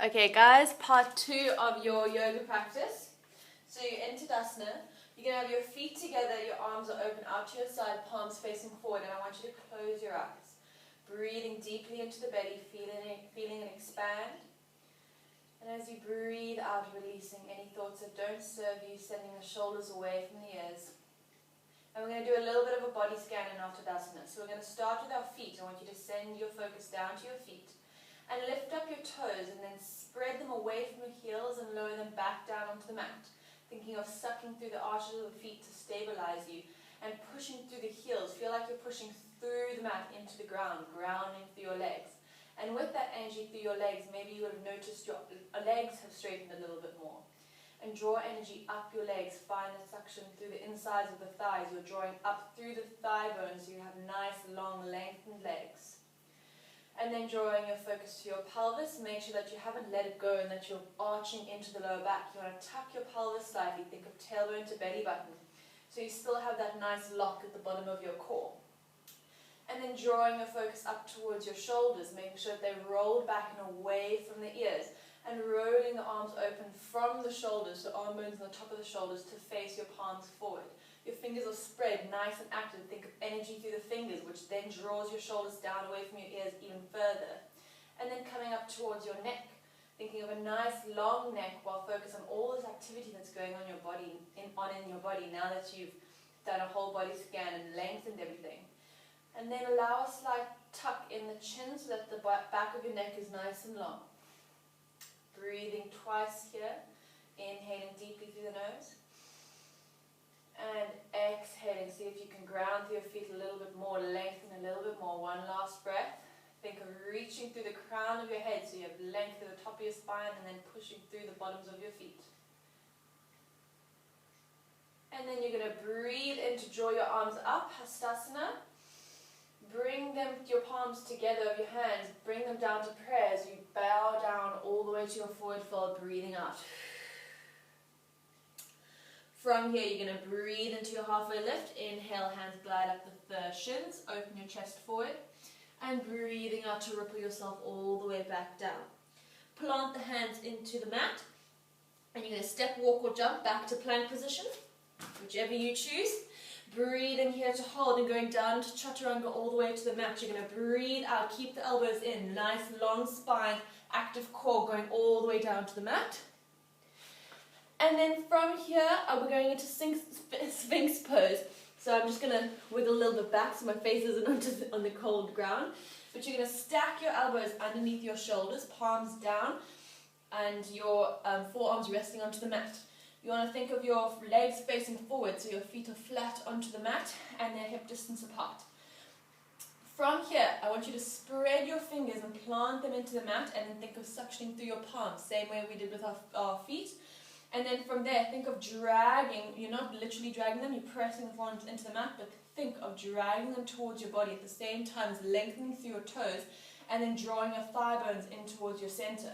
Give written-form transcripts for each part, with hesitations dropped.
Okay guys, part 2 of your yoga practice. So you're in Tadasana. You're going to have your feet together, your arms are open out to your side, palms facing forward, and I want you to close your eyes. Breathing deeply into the belly, feeling it expand. And as you breathe out, releasing any thoughts that don't serve you, sending the shoulders away from the ears. And we're going to do a little bit of a body scan in our Tadasana. So we're going to start with our feet. I want you to send your focus down to your feet. And lift up your toes and then spread them away from your heels and lower them back down onto the mat. Thinking of sucking through the arches of the feet to stabilize you and pushing through the heels. Feel like you're pushing through the mat into the ground, grounding through your legs. And with that energy through your legs, maybe you would have noticed your legs have straightened a little bit more. And draw energy up your legs. Find a suction through the insides of the thighs. You're drawing up through the thigh bones so you have nice, long, lengthened legs. And then drawing your focus to your pelvis, make sure that you haven't let it go and that you're arching into the lower back. You want to tuck your pelvis slightly, think of tailbone to belly button. So you still have that nice lock at the bottom of your core. And then drawing your focus up towards your shoulders, making sure that they're rolled back and away from the ears. And rolling the arms open from the shoulders, so arm bones on the top of the shoulders to face your palms forward. Your fingers are spread, nice and active. Think of energy through the fingers, which then draws your shoulders down away from your ears even further. And then coming up towards your neck, thinking of a nice long neck while focusing on all this activity that's going on your body, in your body now that you've done a whole body scan and lengthened everything. And then allow a slight tuck in the chin so that the back of your neck is nice and long. Breathing twice here, inhaling deeply through the nose. And exhaling, see if you can ground through your feet a little bit more, lengthen a little bit more. One last breath. Think of reaching through the crown of your head so you have length through the top of your spine and then pushing through the bottoms of your feet. And then you're going to breathe in to draw your arms up, Hastasana. Bring them, your palms together of your hands, bring them down to prayer as you bow down all the way to your forward fold, breathing out. From here, you're going to breathe into your halfway lift. Inhale, hands glide up the shins. Open your chest forward. And breathing out to ripple yourself all the way back down. Plant the hands into the mat. And you're going to step, walk, or jump back to plank position, whichever you choose. Breathe in here to hold and going down to chaturanga all the way to the mat. You're going to breathe out. Keep the elbows in. Nice, long spine, active core going all the way down to the mat. And then from here, we're going into Sphinx pose. So I'm just going to wiggle a little bit back so my face isn't on the cold ground. But you're going to stack your elbows underneath your shoulders, palms down, and your forearms resting onto the mat. You want to think of your legs facing forward, so your feet are flat onto the mat and they're hip distance apart. From here, I want you to spread your fingers and plant them into the mat and then think of suctioning through your palms, same way we did with our feet. And then from there, think of dragging. You're not literally dragging them, you're pressing the forearms into the mat, but think of dragging them towards your body at the same time as lengthening through your toes and then drawing your thigh bones in towards your center.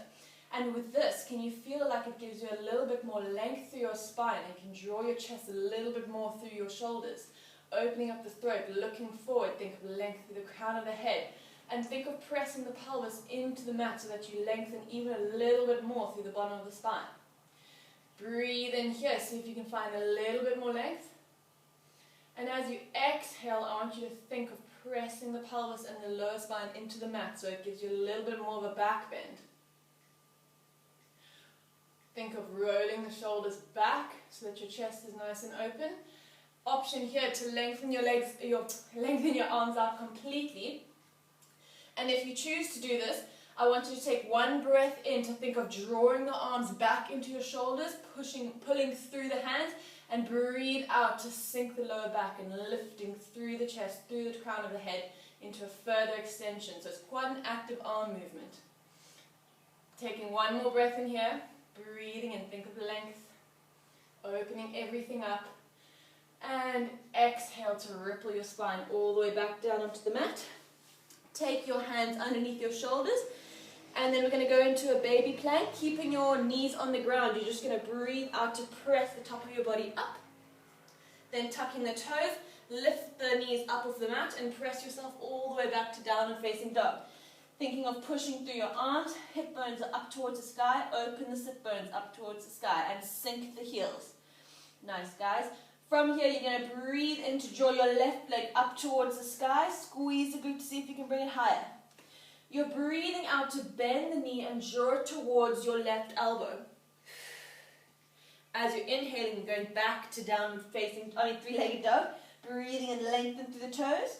And with this, can you feel like it gives you a little bit more length through your spine and can draw your chest a little bit more through your shoulders? Opening up the throat, looking forward, think of length through the crown of the head. And think of pressing the pelvis into the mat so that you lengthen even a little bit more through the bottom of the spine. Breathe in here, see if you can find a little bit more length. And as you exhale, I want you to think of pressing the pelvis and the lower spine into the mat so it gives you a little bit more of a back bend. Think of rolling the shoulders back so that your chest is nice and open. Option here to lengthen your legs, lengthen your arms out completely. And if you choose to do this, I want you to take one breath in to think of drawing the arms back into your shoulders, pulling through the hands, and breathe out to sink the lower back and lifting through the chest, through the crown of the head into a further extension. So it's quite an active arm movement. Taking one more breath in here, breathing and think of length, opening everything up, and exhale to ripple your spine all the way back down onto the mat. Take your hands underneath your shoulders. And then we're going to go into a baby plank, keeping your knees on the ground. You're just going to breathe out to press the top of your body up. Then tucking the toes, lift the knees up off the mat and press yourself all the way back to downward facing dog. Thinking of pushing through your arms, hip bones are up towards the sky, open the sit bones up towards the sky, and sink the heels. Nice, guys. From here, you're going to breathe in to draw your left leg up towards the sky, squeeze the glute to see if you can bring it higher. You're breathing out to bend the knee and draw it towards your left elbow. As you're inhaling, you're going back to downward facing, three-legged dog, breathing and lengthen through the toes.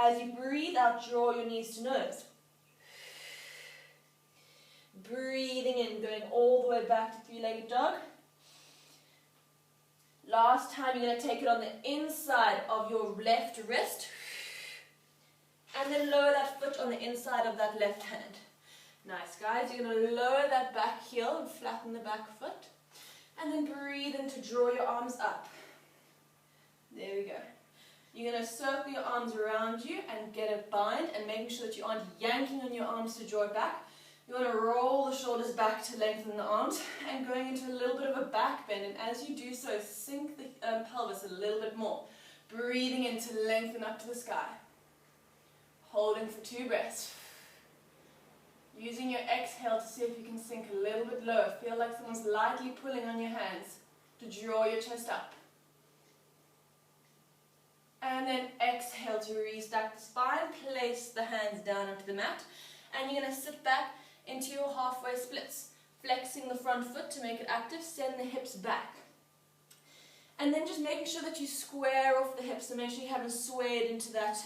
As you breathe out, draw your knees to nose. Breathing in, going all the way back to three-legged dog. Last time, you're going to take it on the inside of your left wrist. And then lower that foot on the inside of that left hand. Nice, guys. You're going to lower that back heel and flatten the back foot. And then breathe in to draw your arms up. There we go. You're going to circle your arms around you and get a bind, and making sure that you aren't yanking on your arms to draw it back. You want to roll the shoulders back to lengthen the arms, and going into a little bit of a back bend. And as you do so, sink the pelvis a little bit more. Breathing in to lengthen up to the sky. Holding for 2 breaths. Using your exhale to see if you can sink a little bit lower. Feel like someone's lightly pulling on your hands to draw your chest up. And then exhale to restack the spine. Place the hands down onto the mat. And you're going to sit back into your halfway splits. Flexing the front foot to make it active. Send the hips back. And then just making sure that you square off the hips. So make sure you haven't swayed into that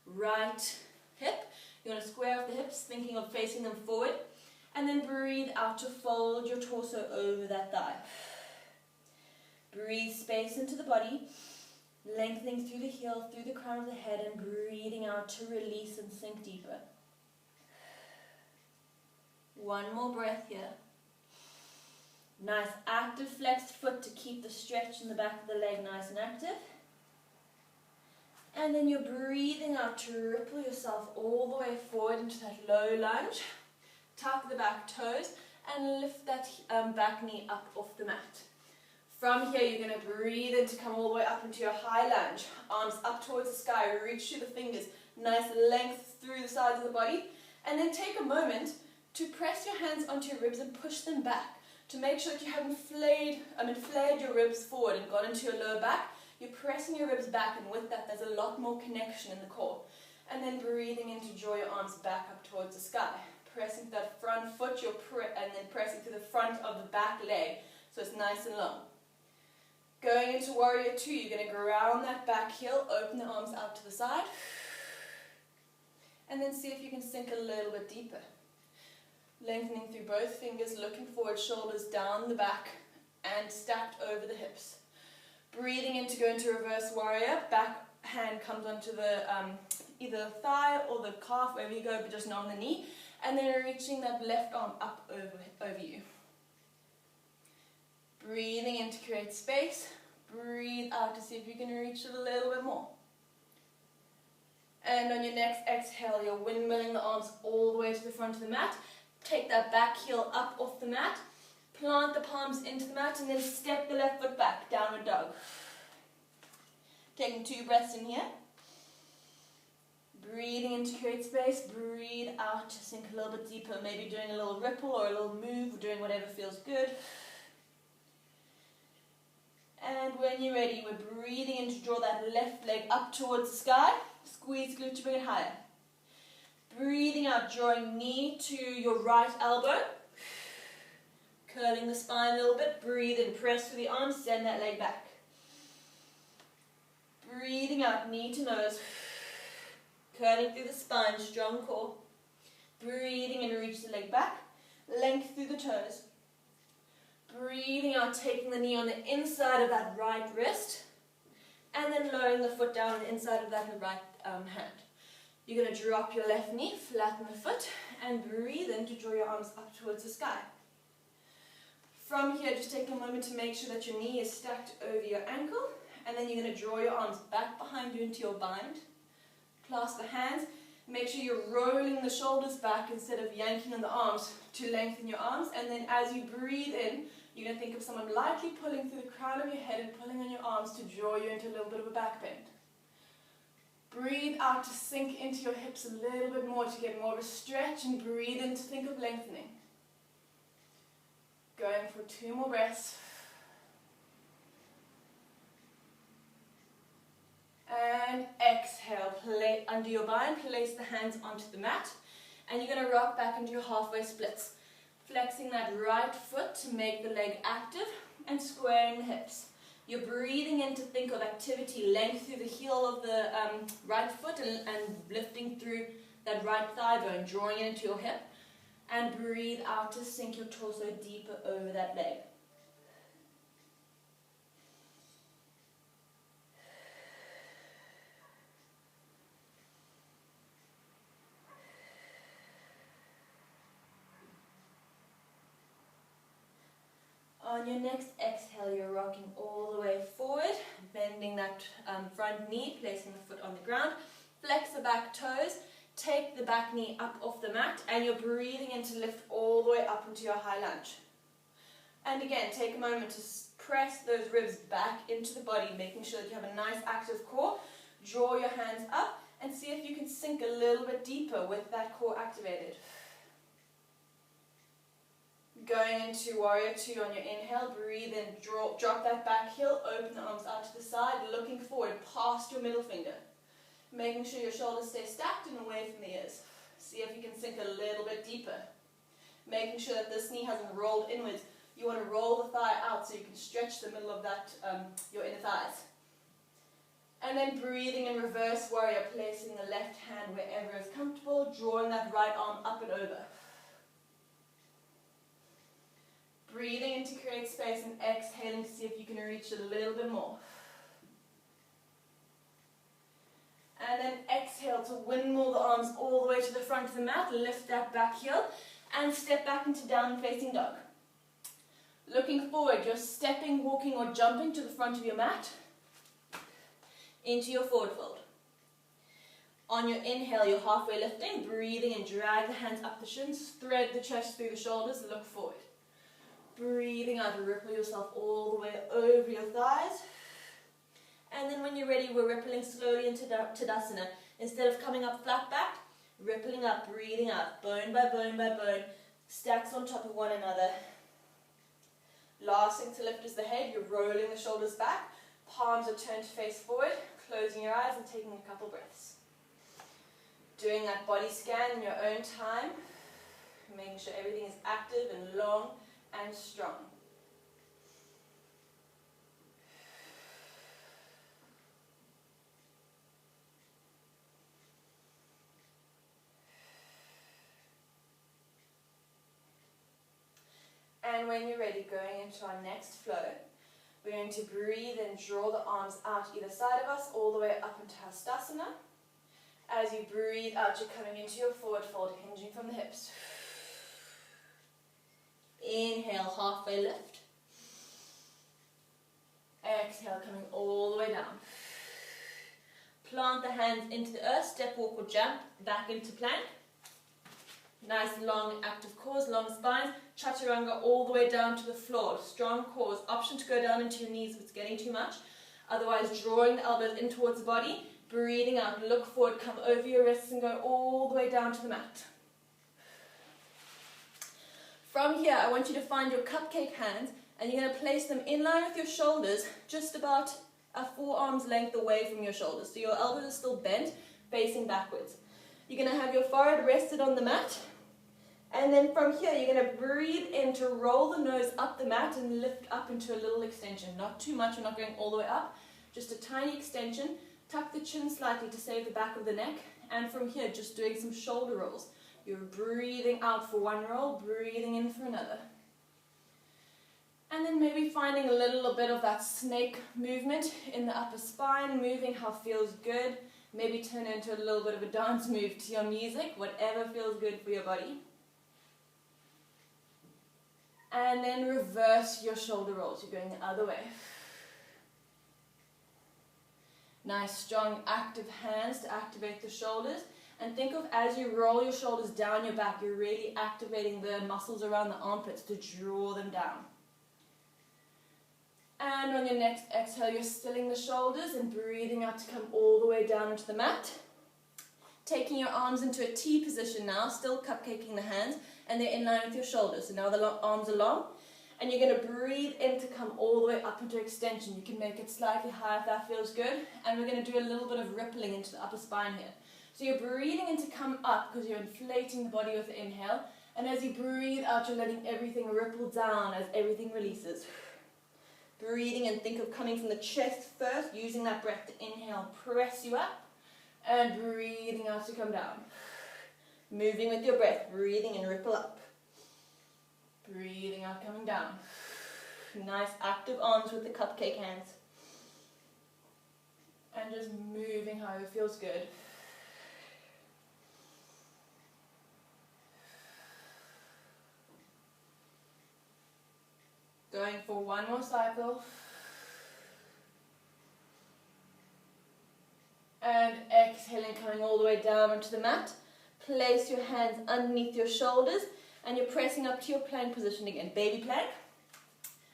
right hip. You want to square off the hips, thinking of facing them forward. And then breathe out to fold your torso over that thigh. Breathe space into the body. Lengthening through the heel, through the crown of the head, and breathing out to release and sink deeper. One more breath here. Nice active flexed foot to keep the stretch in the back of the leg nice and active. And then you're breathing out to ripple yourself all the way forward into that low lunge. Tuck the back toes and lift that back knee up off the mat. From here, you're going to breathe in to come all the way up into your high lunge. Arms up towards the sky, reach through the fingers, nice length through the sides of the body. And then take a moment to press your hands onto your ribs and push them back to make sure that you haven't flared your ribs forward and gone into your lower back. You're pressing your ribs back, and with that, there's a lot more connection in the core. And then breathing in to draw your arms back up towards the sky. Pressing that front foot, and then pressing to the front of the back leg, so it's nice and long. Going into Warrior 2, you're going to ground that back heel, open the arms out to the side, and then see if you can sink a little bit deeper. Lengthening through both fingers, looking forward, shoulders down the back, and stacked over the hips. Breathing in to go into Reverse Warrior, back hand comes onto the either the thigh or the calf, wherever you go, but just not on the knee, and then reaching that left arm up over you. Breathing in to create space. Breathe out to see if you can reach it a little bit more. And on your next exhale, you're windmilling the arms all the way to the front of the mat. Take that back heel up off the mat. Plant the palms into the mat and then step the left foot back, downward dog. Taking 2 breaths in here. Breathing in to create space. Breathe out to sink a little bit deeper. Maybe doing a little ripple or a little move, or doing whatever feels good. And when you're ready, we're breathing in to draw that left leg up towards the sky. Squeeze glute to bring it higher. Breathing out, drawing knee to your right elbow. Curling the spine a little bit. Breathe in, press through the arms, send that leg back. Breathing out, knee to nose. Curling through the spine, strong core. Breathing in, reach the leg back. Length through the toes. Breathing out, taking the knee on the inside of that right wrist, and then lowering the foot down on the inside of that right hand. You're going to drop your left knee, flatten the foot, and breathe in to draw your arms up towards the sky. From here, just take a moment to make sure that your knee is stacked over your ankle, and then you're going to draw your arms back behind you into your bind. Clasp the hands. Make sure you're rolling the shoulders back instead of yanking on the arms to lengthen your arms. And then as you breathe in, you're going to think of someone lightly pulling through the crown of your head and pulling on your arms to draw you into a little bit of a back bend. Breathe out to sink into your hips a little bit more to get more of a stretch, and breathe in to think of lengthening. Going for 2 more breaths. And exhale, under your bind, place the hands onto the mat, and you're going to rock back into your halfway splits. Flexing that right foot to make the leg active and squaring the hips. You're breathing in to think of activity, length through the heel of the right foot and lifting through that right thigh bone, drawing it into your hip. And breathe out to sink your torso deeper over that leg. On your next exhale, you're rocking all the way forward, bending that front knee, placing the foot on the ground. Flex the back toes, take the back knee up off the mat, and you're breathing in to lift all the way up into your high lunge. And again, take a moment to press those ribs back into the body, making sure that you have a nice active core. Draw your hands up and see if you can sink a little bit deeper with that core activated. Going into warrior 2 on your inhale, breathe in, drop that back heel, open the arms out to the side, looking forward past your middle finger. Making sure your shoulders stay stacked and away from the ears. See if you can sink a little bit deeper. Making sure that this knee hasn't rolled inwards. You want to roll the thigh out so you can stretch the middle of that, your inner thighs. And then breathing in reverse warrior, placing the left hand wherever is comfortable, drawing that right arm up and over. Breathing in to create space and exhaling to see if you can reach it a little bit more. And then exhale to windmill the arms all the way to the front of the mat, lift that back heel, and step back into down facing dog. Looking forward, you're stepping, walking or jumping to the front of your mat, into your forward fold. On your inhale, you're halfway lifting, breathing and drag the hands up the shins, thread the chest through the shoulders, look forward. Breathing out, ripple yourself all the way over your thighs. And then when you're ready, we're rippling slowly into Tadasana. Instead of coming up flat back, rippling up, breathing out, bone by bone by bone, stacks on top of one another. Last thing to lift is the head. You're rolling the shoulders back, palms are turned to face forward, closing your eyes and taking a couple breaths. Doing that body scan in your own time, making sure everything is active and long and strong. And when you're ready, going into our next flow, we're going to breathe and draw the arms out either side of us, all the way up into Hastasana. As you breathe out, you're coming into your forward fold, hinging from the hips. Inhale, halfway lift. Exhale, coming all the way down. Plant the hands into the earth, step, walk or jump, back into plank. Nice long active cores, long spines. Chaturanga all the way down to the floor. Strong cores. Option to go down into your knees if it's getting too much. Otherwise, drawing the elbows in towards the body. Breathing out, look forward, come over your wrists and go all the way down to the mat. From here, I want you to find your cupcake hands and you're going to place them in line with your shoulders, just about a forearm's length away from your shoulders. So your elbows are still bent, facing backwards. You're going to have your forehead rested on the mat. And then from here, you're going to breathe in to roll the nose up the mat and lift up into a little extension. Not too much, we're not going all the way up. Just a tiny extension. Tuck the chin slightly to save the back of the neck. And from here, just doing some shoulder rolls. You're breathing out for one roll, breathing in for another. And then maybe finding a little bit of that snake movement in the upper spine, moving how feels good. Maybe turn it into a little bit of a dance move to your music, whatever feels good for your body. And then reverse your shoulder rolls. You're going the other way. Nice, strong, active hands to activate the shoulders. And think of as you roll your shoulders down your back, you're really activating the muscles around the armpits to draw them down. And on your next exhale, you're stilling the shoulders and breathing out to come all the way down into the mat. Taking your arms into a T position now, still cupcaking the hands, and they're in line with your shoulders. So now the arms are long, and you're going to breathe in to come all the way up into extension. You can make it slightly higher if that feels good. And we're going to do a little bit of rippling into the upper spine here. So you're breathing in to come up because you're inflating the body with the inhale. And as you breathe out, you're letting everything ripple down as everything releases. Breathing in, think of coming from the chest first, using that breath to inhale, press you up. And breathing out to come down. Moving with your breath, breathing and ripple up. Breathing out, coming down. Nice active arms with the cupcake hands. And just moving however feels good. Going for one more cycle. And exhaling, coming all the way down onto the mat. Place your hands underneath your shoulders and you're pressing up to your plank position again. Baby plank.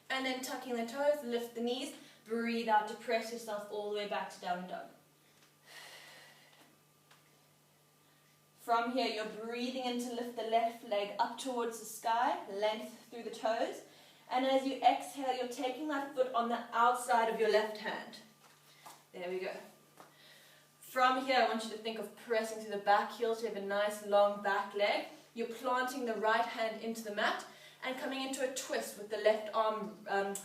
And then tucking the toes, lift the knees, breathe out to press yourself all the way back to down dog. From here, you're breathing in to lift the left leg up towards the sky, length through the toes. And as you exhale, you're taking that foot on the outside of your left hand. There we go. From here, I want you to think of pressing through the back heel so you have a nice long back leg. You're planting the right hand into the mat and coming into a twist with the left arm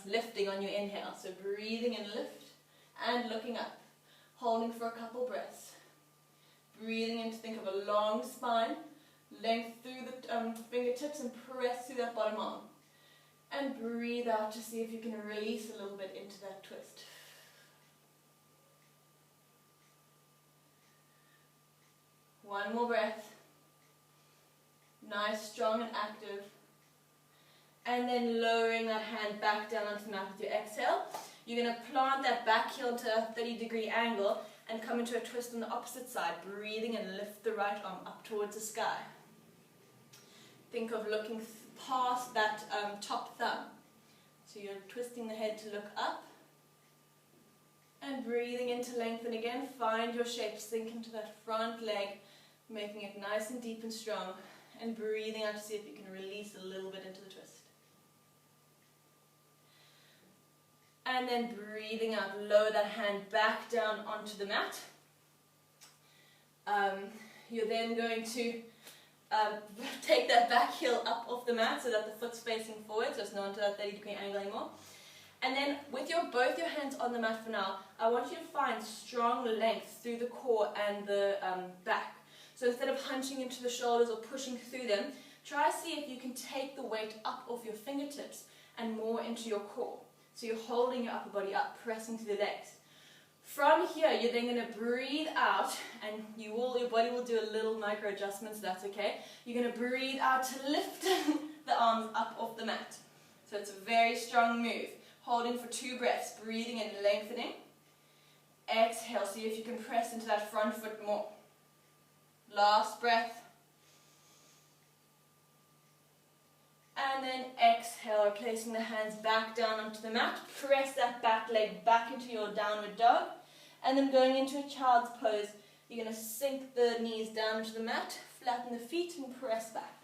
lifting on your inhale. So breathing in, lift, and looking up. Holding for a couple breaths. Breathing in to think of a long spine, length through the fingertips and press through that bottom arm. And breathe out to see if you can release a little bit into that twist. One more breath. Nice, strong and active. And then lowering that hand back down onto the mat with your exhale. You're going to plant that back heel to a 30-degree angle and come into a twist on the opposite side. Breathing and lift the right arm up towards the sky. Think of looking past that top thumb. So you're twisting the head to look up. And breathing in to lengthen again. Find your shape. Sink into that front leg, making it nice and deep and strong. And breathing out to see if you can release a little bit into the twist. And then breathing out, lower that hand back down onto the mat. You're then going to take that back heel up off the mat so that the foot's facing forward, so it's not into that 30-degree angle anymore. And then with both your hands on the mat for now, I want you to find strong length through the core and the back. So instead of hunching into the shoulders or pushing through them, try to see if you can take the weight up off your fingertips and more into your core. So you're holding your upper body up, pressing through the legs. From here, you're then going to breathe out, and your body will do a little micro adjustment, so that's okay. You're going to breathe out to lift the arms up off the mat. So it's a very strong move. Holding for 2 breaths, breathing and lengthening. Exhale, see if you can press into that front foot more. Last breath. And then exhale, placing the hands back down onto the mat. Press that back leg back into your downward dog. And then going into a child's pose, you're going to sink the knees down into the mat, flatten the feet and press back.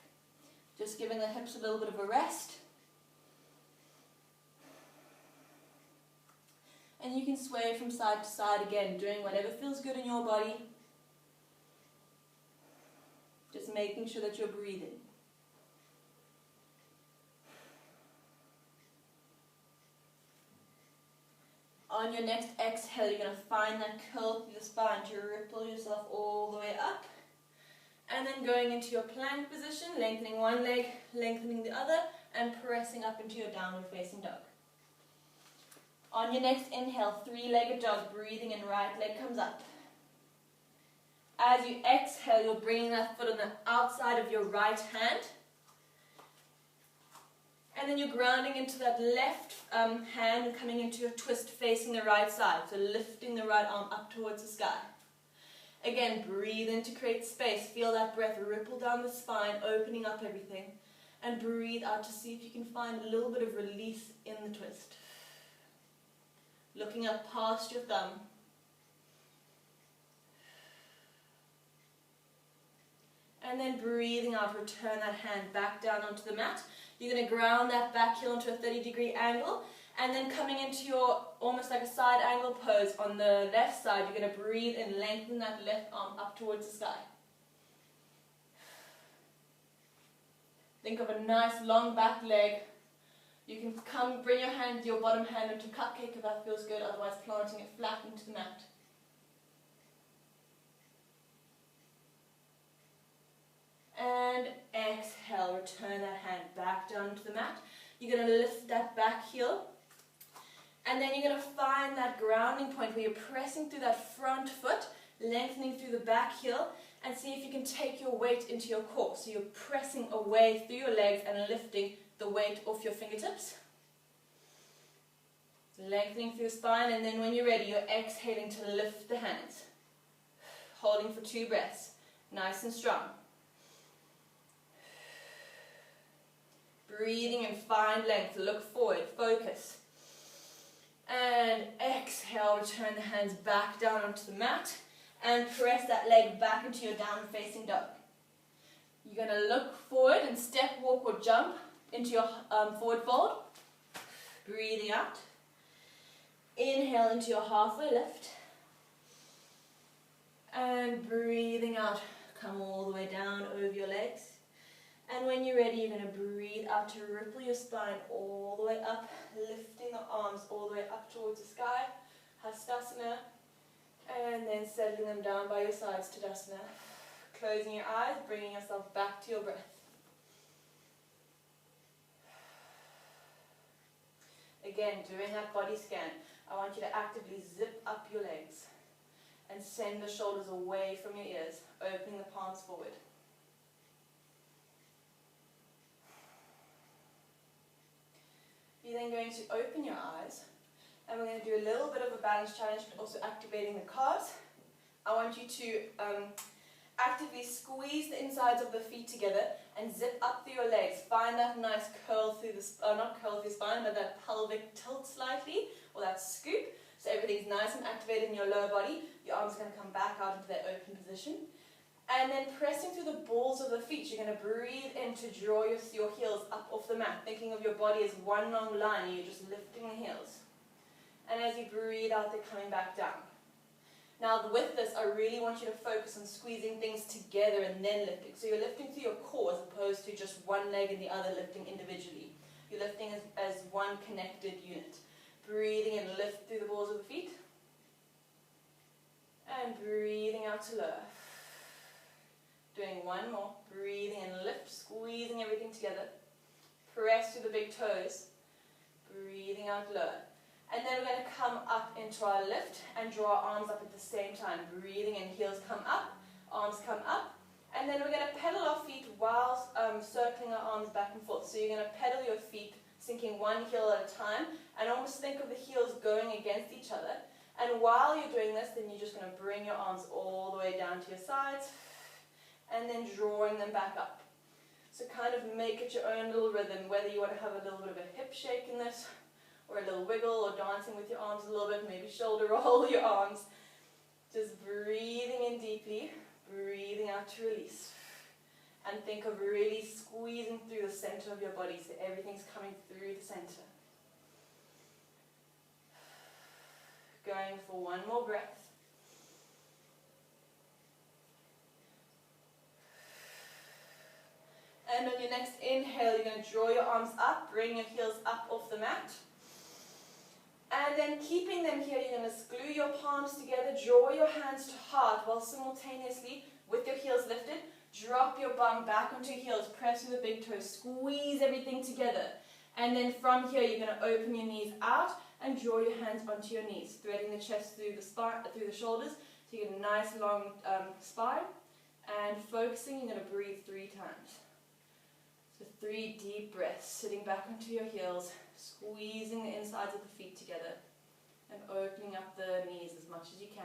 Just giving the hips a little bit of a rest. And you can sway from side to side again, doing whatever feels good in your body. Just making sure that you're breathing. On your next exhale, you're going to find that curl through the spine to ripple yourself all the way up. And then going into your plank position, lengthening one leg, lengthening the other, and pressing up into your downward facing dog. On your next inhale, 3-legged dog, breathing in, right leg comes up. As you exhale, you're bringing that foot on the outside of your right hand. And then you're grounding into that left hand and coming into a twist facing the right side. So lifting the right arm up towards the sky. Again, breathe in to create space. Feel that breath ripple down the spine, opening up everything. And breathe out to see if you can find a little bit of release in the twist. looking up past your thumb. And then breathing out, return that hand back down onto the mat. You're going to ground that back heel into a 30-degree angle, and then coming into your almost like a side angle pose on the left side, you're going to breathe and lengthen that left arm up towards the sky. Think of a nice long back leg. You can bring your bottom hand into cupcake if that feels good, otherwise planting it flat into the mat. And exhale, return that hand back down to the mat. You're going to lift that back heel. And then you're going to find that grounding point where you're pressing through that front foot, lengthening through the back heel, and see if you can take your weight into your core. So you're pressing away through your legs and lifting the weight off your fingertips. Lengthening through the spine, and then when you're ready, you're exhaling to lift the hands. Holding for 2 breaths. Nice and strong. Breathing and find length, look forward, focus. And exhale, return the hands back down onto the mat and press that leg back into your downward facing dog. You're going to look forward and step, walk or jump into your forward fold. Breathing out. Inhale into your halfway lift. And breathing out, come all the way down over your legs. And when you're ready, you're going to breathe out to ripple your spine all the way up, lifting the arms all the way up towards the sky, Hastasana, and then settling them down by your sides, Tadasana. Closing your eyes, bringing yourself back to your breath. Again, doing that body scan, I want you to actively zip up your legs and send the shoulders away from your ears, opening the palms forward. You're then going to open your eyes, and we're going to do a little bit of a balance challenge, but also activating the calves. I want you to actively squeeze the insides of the feet together and zip up through your legs. Find that nice curl through the, not curl through the spine, but that pelvic tilt slightly, or that scoop. So everything's nice and activated in your lower body. Your arms are going to come back out into that open position. And then pressing through the balls of the feet, you're going to breathe in to draw your heels up off the mat, thinking of your body as one long line, and you're just lifting the heels. And as you breathe out, they're coming back down. Now with this, I really want you to focus on squeezing things together and then lifting. So you're lifting through your core as opposed to just one leg and the other lifting individually. You're lifting as one connected unit. Breathing in, lift through the balls of the feet. And breathing out to lower. Doing one more. Breathing in, lift, squeezing everything together. Press through the big toes. Breathing out lower. And then we're going to come up into our lift and draw our arms up at the same time. Breathing in, heels come up, arms come up. And then we're going to pedal our feet while circling our arms back and forth. So you're going to pedal your feet, sinking one heel at a time, and almost think of the heels going against each other. And while you're doing this, then you're just going to bring your arms all the way down to your sides, and then drawing them back up. So kind of make it your own little rhythm, whether you want to have a little bit of a hip shake in this, or a little wiggle, or dancing with your arms a little bit, maybe shoulder roll your arms. Just breathing in deeply, breathing out to release. And think of really squeezing through the center of your body so everything's coming through the center. Going for one more breath. And on your next inhale, you're going to draw your arms up, bring your heels up off the mat. And then keeping them here, you're going to glue your palms together, draw your hands to heart while simultaneously, with your heels lifted, drop your bum back onto your heels, press through the big toes, squeeze everything together. And then from here, you're going to open your knees out and draw your hands onto your knees, threading the chest through the spine, through the shoulders, so you get a nice long spine. And focusing, you're going to breathe 3 times. So 3 deep breaths, sitting back onto your heels, squeezing the insides of the feet together, and opening up the knees as much as you can.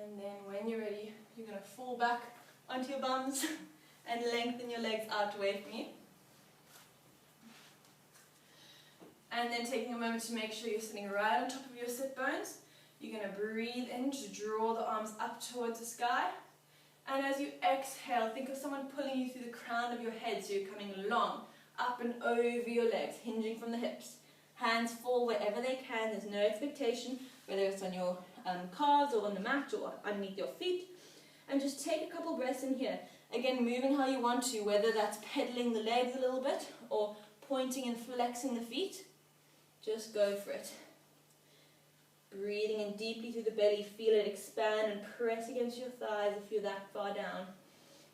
And then when you're ready, you're going to fall back onto your bums and lengthen your legs out away from you. And then taking a moment to make sure you're sitting right on top of your sit bones. You're going to breathe in to draw the arms up towards the sky. And as you exhale, think of someone pulling you through the crown of your head, so you're coming long, up and over your legs, hinging from the hips. Hands fall wherever they can. There's no expectation, whether it's on your calves or on the mat or underneath your feet. And just take a couple breaths in here. Again, moving how you want to, whether that's pedaling the legs a little bit or pointing and flexing the feet. Just go for it. Breathing in deeply through the belly. Feel it expand and press against your thighs if you're that far down.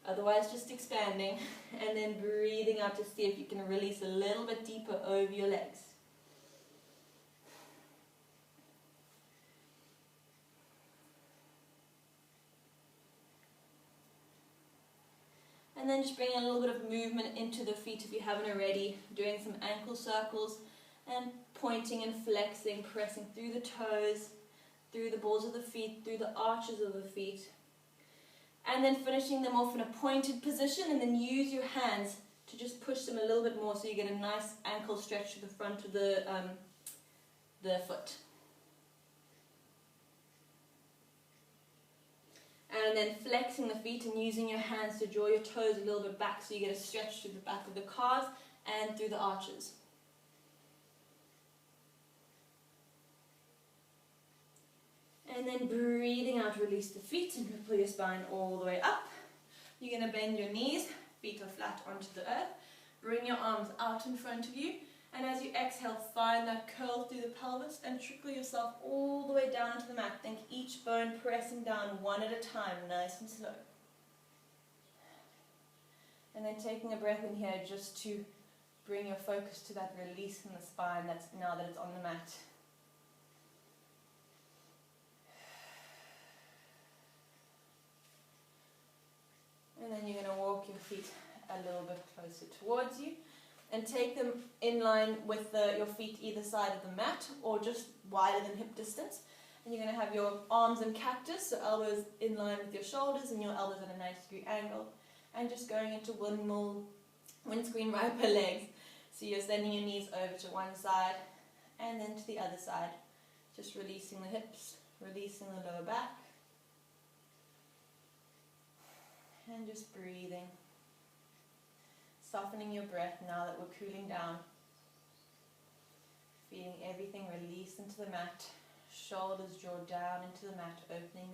Otherwise, just expanding. And then breathing out to see if you can release a little bit deeper over your legs. And then just bringing a little bit of movement into the feet if you haven't already. Doing some ankle circles and pointing and flexing, pressing through the toes, through the balls of the feet, through the arches of the feet. And then finishing them off in a pointed position, and then use your hands to just push them a little bit more so you get a nice ankle stretch to the front of the foot. And then flexing the feet and using your hands to draw your toes a little bit back so you get a stretch through the back of the calves and through the arches. And then breathing out, release the feet and pull your spine all the way up. You're going to bend your knees, feet are flat onto the earth. Bring your arms out in front of you. And as you exhale, find that curl through the pelvis and trickle yourself all the way down to the mat. Think each bone pressing down one at a time, nice and slow. And then taking a breath in here just to bring your focus to that release in the spine that's now that it's on the mat. And then you're going to walk your feet a little bit closer towards you and take them in line with your feet either side of the mat or just wider than hip distance. And you're going to have your arms in cactus, so elbows in line with your shoulders and your elbows at a 90-degree angle. And just going into windscreen wiper legs. So you're sending your knees over to one side and then to the other side. Just releasing the hips, releasing the lower back. And just breathing. Softening your breath now that we're cooling down. Feeling everything release into the mat. Shoulders draw down into the mat, opening the